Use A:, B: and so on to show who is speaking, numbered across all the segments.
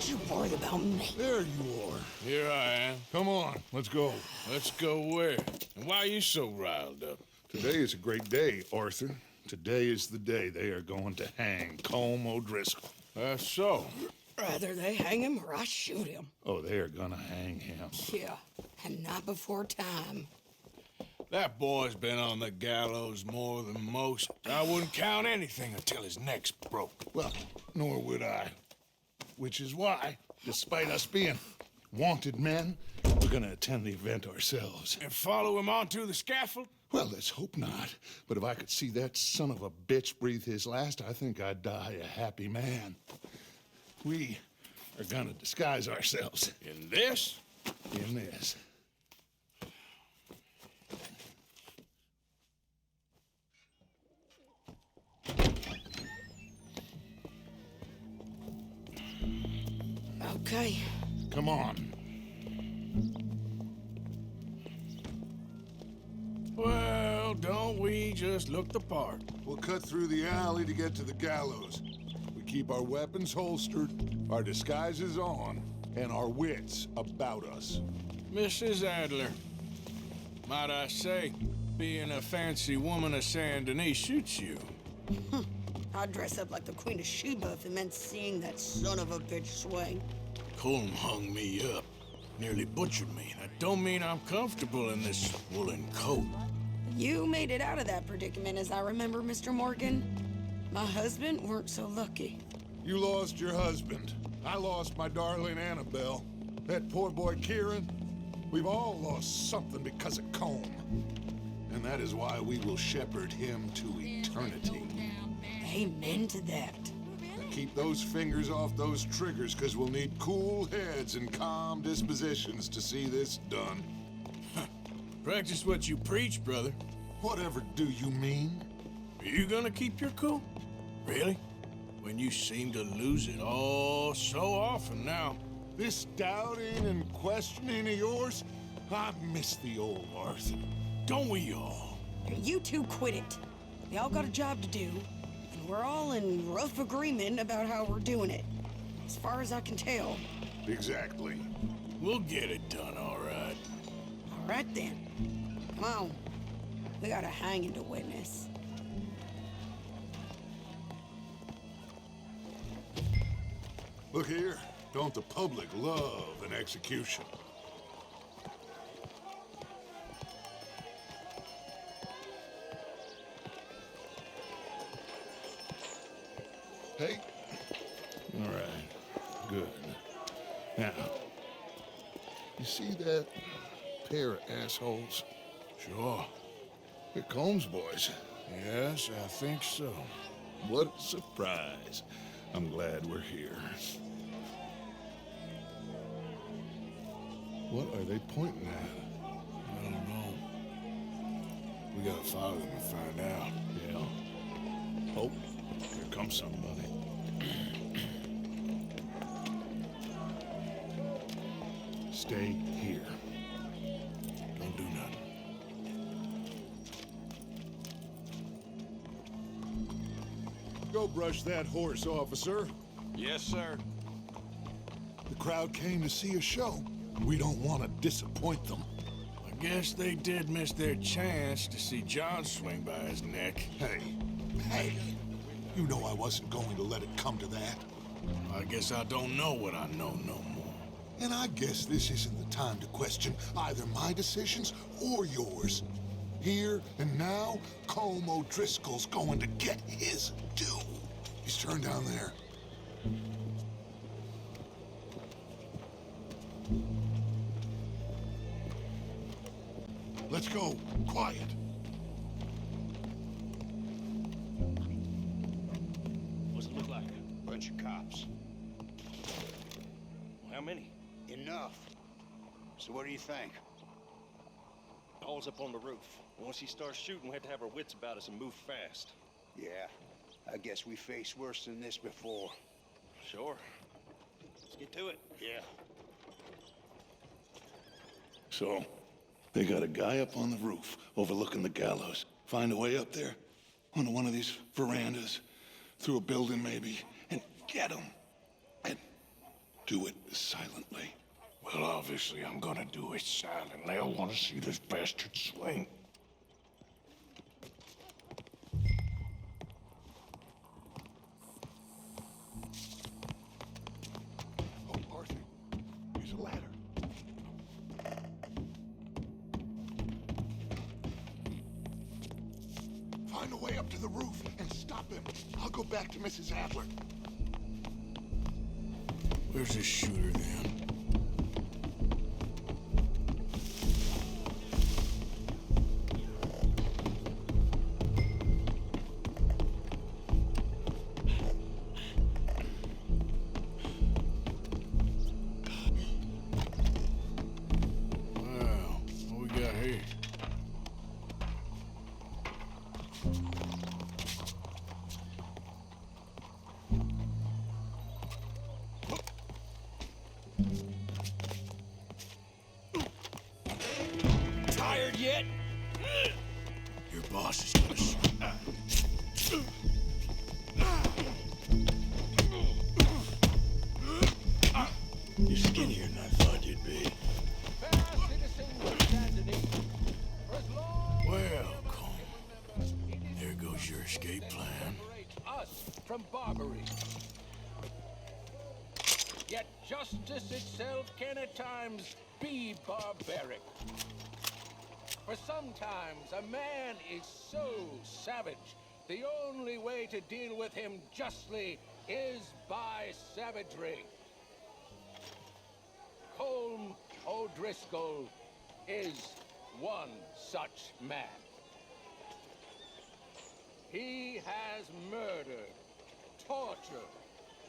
A: Don't you worry about me.
B: There you are.
C: Here I am.
B: Come on, let's go.
C: Let's go where? And why are you so riled up?
B: Today is a great day, Arthur. Today is the day they are going to hang Colm O'Driscoll.
C: That's so.
A: Rather they hang him or I shoot him.
B: Oh, they are gonna hang him.
A: Yeah, and not before time.
C: That boy's been on the gallows more than most. I wouldn't count anything until his neck's broke.
B: Well, nor would I. Which is why, despite us being wanted men, we're gonna attend the event ourselves.
C: And follow him onto the scaffold?
B: Well, let's hope not. But if I could see that son of a bitch breathe his last, I think I'd die a happy man. We are gonna disguise ourselves.
C: In this?
B: In this.
A: Okay.
B: Come on.
C: Well, don't we just look the part?
D: We'll cut through the alley to get to the gallows. We keep our weapons holstered, our disguises on, and our wits about us.
C: Mrs. Adler, might I say, being a fancy woman of Saint Denis shoots you.
A: I'd dress up like the Queen of Sheba if it meant seeing that son of a bitch swing.
C: Colm hung me up, nearly butchered me. That don't mean I'm comfortable in this woolen coat.
A: You made it out of that predicament, as I remember, Mr. Morgan. My husband weren't so lucky.
D: You lost your husband. I lost my darling Annabelle. That poor boy Kieran. We've all lost something because of Colm. And that is why we will shepherd him to eternity.
A: Amen to that.
D: Now keep those fingers off those triggers, because we'll need cool heads and calm dispositions to see this done.
C: Practice what you preach, brother.
D: Whatever do you mean?
C: Are you gonna keep your cool? Really? When you seem to lose it all so often now.
D: This doubting and questioning of yours, I miss the old Arthur.
C: Don't we all?
A: You two quit it. We all got a job to do, and we're all in rough agreement about how we're doing it. As far as I can tell.
D: Exactly.
C: We'll get it done, all right.
A: All right then. Come on. We got a hanging to witness.
D: Look here. Don't the public love an execution?
B: Hey. All right. Good. Now, you see that pair of assholes?
C: Sure.
B: They're Colm's boys.
C: Yes, I think so.
B: What a surprise. I'm glad we're here. What are they pointing at?
C: I don't know. We gotta follow them and find out.
B: Yeah. Oh, here comes somebody. Stay here.
C: Don't do nothing.
D: Go brush that horse, officer.
E: Yes, sir.
D: The crowd came to see a show. We don't want to disappoint them.
C: I guess they did miss their chance to see John swing by his neck.
D: Hey, you know I wasn't going to let it come to that.
C: I guess I don't know what I know no more.
D: And I guess this isn't the time to question either my decisions or yours. Here and now, Colm O'Driscoll's going to get his due. He's turned down there. Let's go. Quiet.
E: What's it look like? Bunch of cops. Well, how many?
F: Enough. So what do you think?
E: Paul's up on the roof. Once he starts shooting, we have to have our wits about us and move fast.
F: Yeah, I guess we faced worse than this before.
E: Sure. Let's get to it.
F: Yeah.
B: So, they got a guy up on the roof overlooking the gallows. Find a way up there, onto one of these verandas, through a building maybe, and get him. And
D: Do it silently.
C: Well, obviously I'm gonna do it silently. I want to see this bastard swing.
D: Oh, Arthur, here's a ladder. Find a way up to the roof and stop him. I'll go back to Mrs. Adler.
C: Where's this shooter then? Well, what we got here?
E: Tired yet?
C: Your boss is gonna You're skinnier than I thought you'd be. Well, Colm, there goes your escape plan.
G: Us from Barbary. Yet justice itself can at times be barbaric. For sometimes a man is so savage, the only way to deal with him justly is by savagery. Colm O'Driscoll is one such man. He has murdered, tortured,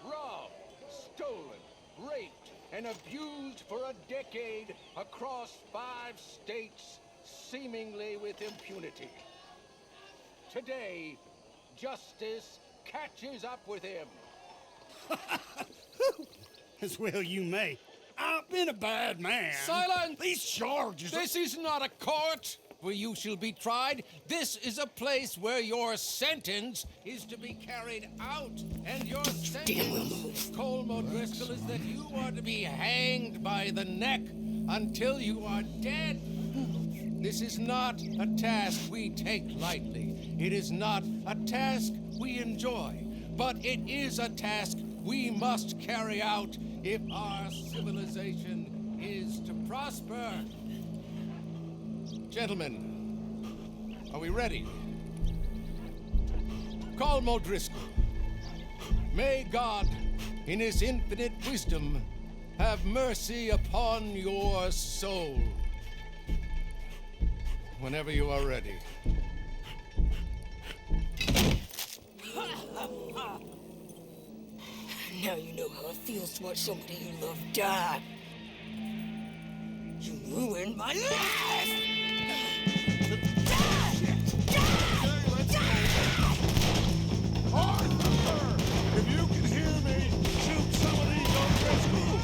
G: robbed, stolen, raped, and abused for a decade across 5 states, seemingly with impunity. Today, justice catches up with him.
H: As well you may. I've been a bad man.
G: Silence!
H: These charges are...
G: This is not a court where you shall be tried. This is a place where your sentence is to be carried out. And your sentence, Colm O'Driscoll, is that you are to be hanged by the neck until you are dead. This is not a task we take lightly. It is not a task we enjoy. But it is a task we must carry out if our civilization is to prosper. Gentlemen, are we ready? Colm O'Driscoll, may God, in his infinite wisdom, have mercy upon your soul. Whenever you are ready.
A: Now you know how it feels to watch somebody you love die. You ruined my life!
D: Arthur! If you can hear me, shoot some of these O'Driscolls!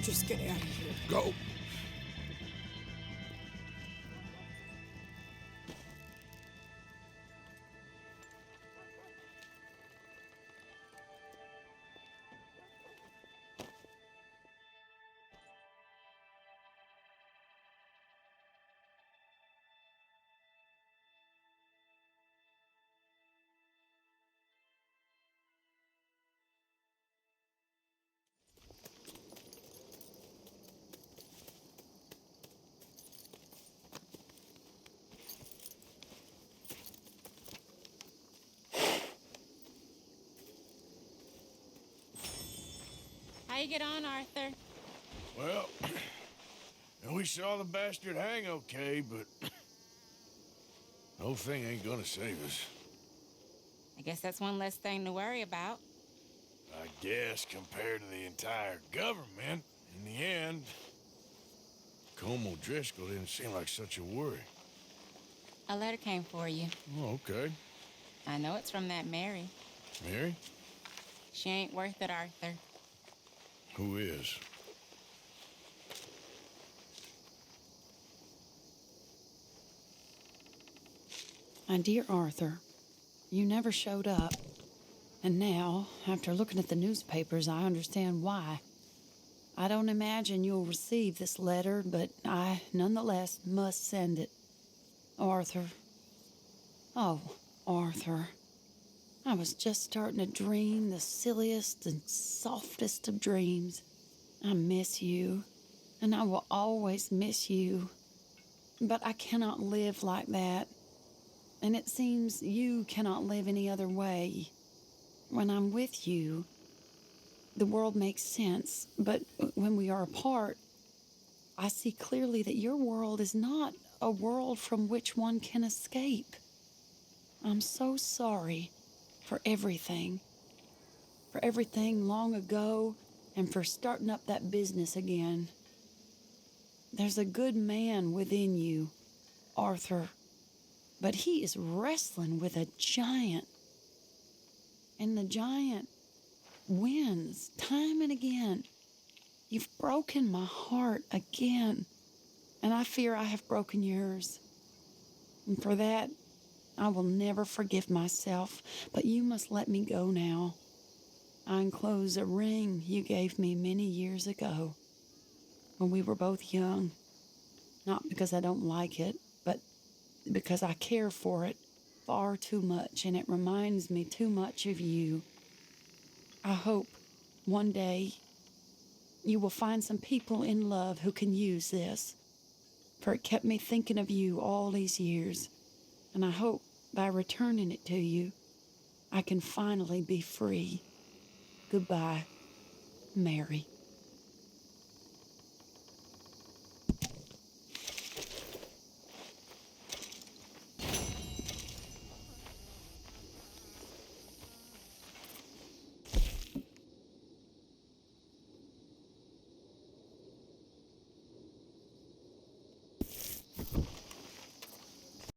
A: Just get out of here.
D: Go.
I: How you get on, Arthur?
C: Well, we saw the bastard hang okay, but the whole thing ain't gonna save us.
I: I guess that's one less thing to worry about.
C: I guess compared to the entire government, in the end, Colm O'Driscoll didn't seem like such a worry.
I: A letter came for you.
C: Oh, okay.
I: I know it's from that Mary.
C: Mary?
I: She ain't worth it, Arthur.
C: Who is?
A: My dear Arthur, you never showed up. And now, after looking at the newspapers, I understand why. I don't imagine you'll receive this letter, but I, nonetheless, must send it. Arthur. Oh, Arthur. I was just starting to dream the silliest and softest of dreams. I miss you, and I will always miss you. But I cannot live like that. And it seems you cannot live any other way. When I'm with you, the world makes sense, but when we are apart, I see clearly that your world is not a world from which one can escape. I'm so sorry for everything long ago, and for starting up that business again. There's a good man within you, Arthur, but he is wrestling with a giant. And the giant wins time and again. You've broken my heart again, and I fear I have broken yours. And for that, I will never forgive myself, but you must let me go now. I enclose a ring you gave me many years ago, when we were both young. Not because I don't like it, but because I care for it far too much, and it reminds me too much of you. I hope one day you will find some people in love who can use this, for it kept me thinking of you all these years, and I hope by returning it to you, I can finally be free. Goodbye, Mary.